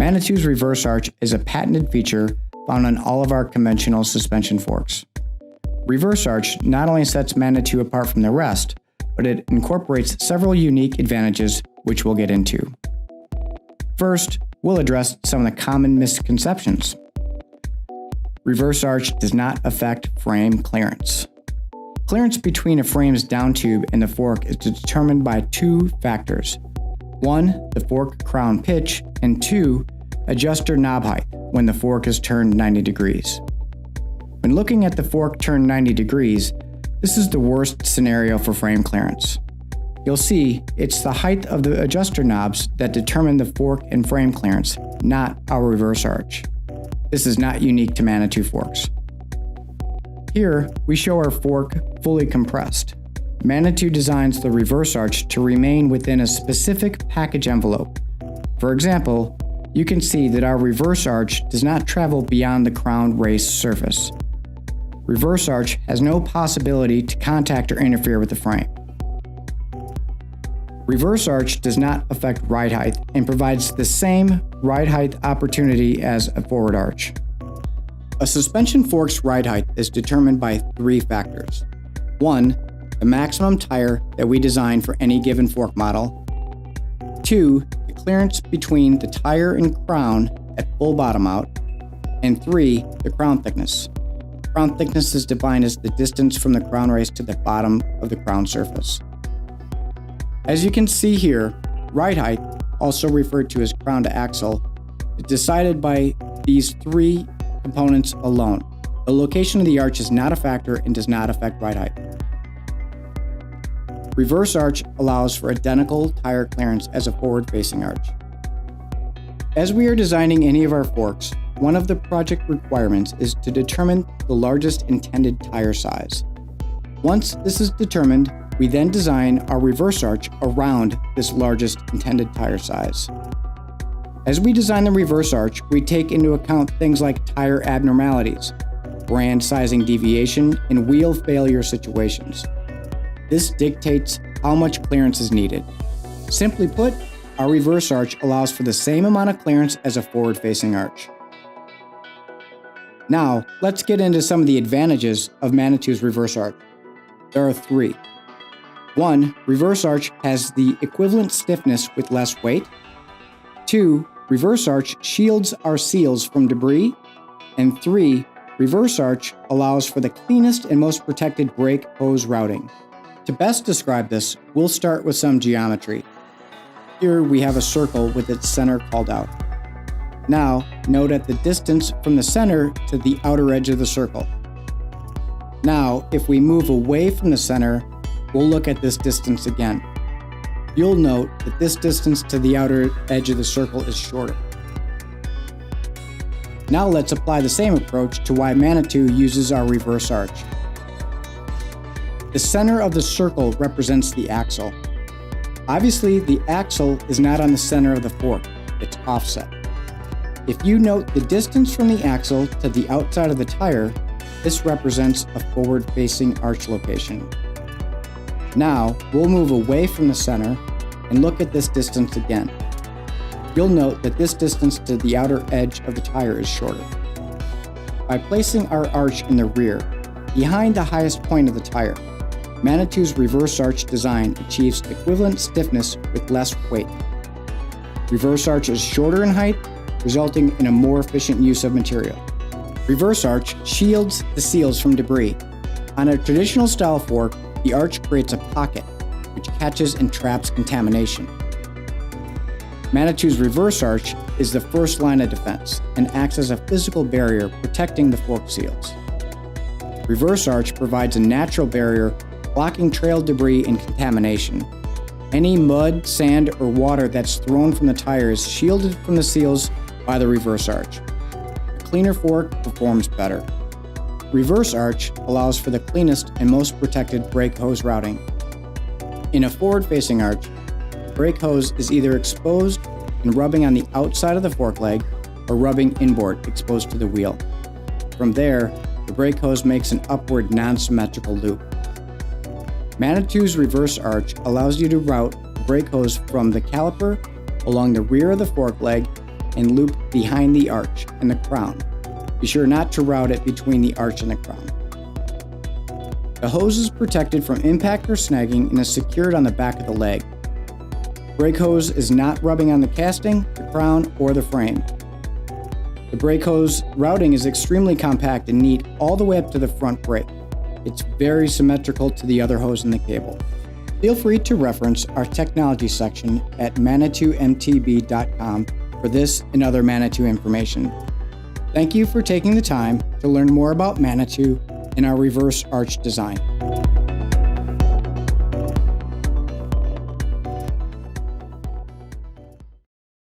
Manitou's Reverse Arch is a patented feature found on all of our conventional suspension forks. Reverse Arch not only sets Manitou apart from the rest, but it incorporates several unique advantages which we'll get into. First, we'll address some of the common misconceptions. Reverse Arch does not affect frame clearance. Clearance between a frame's down tube and the fork is determined by two factors. One, the fork crown pitch, and two, adjuster knob height when the fork is turned 90 degrees. When looking at the fork turned 90 degrees, this is the worst scenario for frame clearance. You'll see it's the height of the adjuster knobs that determine the fork and frame clearance, not our reverse arch. This is not unique to Manitou forks. Here, we show our fork fully compressed. Manitou designs the reverse arch to remain within a specific package envelope. For example, you can see that our reverse arch does not travel beyond the crown race surface. Reverse arch has no possibility to contact or interfere with the frame. Reverse arch does not affect ride height and provides the same ride height opportunity as a forward arch. A suspension fork's ride height is determined by three factors. One, the maximum tire that we design for any given fork model. Two, the clearance between the tire and crown at full bottom out. And three, the crown thickness. Crown thickness is defined as the distance from the crown race to the bottom of the crown surface. As you can see here, ride height, also referred to as crown to axle, is decided by these three components alone. The location of the arch is not a factor and does not affect ride height. Reverse arch allows for identical tire clearance as a forward-facing arch. As we are designing any of our forks, one of the project requirements is to determine the largest intended tire size. Once this is determined, we then design our reverse arch around this largest intended tire size. As we design the reverse arch, we take into account things like tire abnormalities, brand sizing deviation, and wheel failure situations. This dictates how much clearance is needed. Simply put, our reverse arch allows for the same amount of clearance as a forward-facing arch. Now, let's get into some of the advantages of Manitou's reverse arch. There are three. One, reverse arch has the equivalent stiffness with less weight. Two, reverse arch shields our seals from debris. And three, reverse arch allows for the cleanest and most protected brake hose routing. To best describe this, we'll start with some geometry. Here we have a circle with its center called out. Now, note at the distance from the center to the outer edge of the circle. Now, if we move away from the center, we'll look at this distance again. You'll note that this distance to the outer edge of the circle is shorter. Now let's apply the same approach to why Manitou uses our reverse arch. The center of the circle represents the axle. Obviously, the axle is not on the center of the fork, it's offset. If you note the distance from the axle to the outside of the tire, this represents a forward-facing arch location. Now, we'll move away from the center and look at this distance again. You'll note that this distance to the outer edge of the tire is shorter. By placing our arch in the rear, behind the highest point of the tire, Manitou's reverse arch design achieves equivalent stiffness with less weight. Reverse arch is shorter in height, resulting in a more efficient use of material. Reverse arch shields the seals from debris. On a traditional style fork, the arch creates a pocket, which catches and traps contamination. Manitou's reverse arch is the first line of defense and acts as a physical barrier protecting the fork seals. Reverse arch provides a natural barrier blocking trail debris and contamination. Any mud, sand, or water that's thrown from the tire is shielded from the seals by the reverse arch. A cleaner fork performs better. Reverse arch allows for the cleanest and most protected brake hose routing. In a forward-facing arch, the brake hose is either exposed and rubbing on the outside of the fork leg or rubbing inboard exposed to the wheel. From there, the brake hose makes an upward non-symmetrical loop. Manitou's reverse arch allows you to route the brake hose from the caliper along the rear of the fork leg and loop behind the arch and the crown. Be sure not to route it between the arch and the crown. The hose is protected from impact or snagging and is secured on the back of the leg. Brake hose is not rubbing on the casting, the crown, or the frame. The brake hose routing is extremely compact and neat all the way up to the front brake. It's very symmetrical to the other hose in the cable. Feel free to reference our technology section at ManitouMTB.com for this and other Manitou information. Thank you for taking the time to learn more about Manitou and our reverse arch design.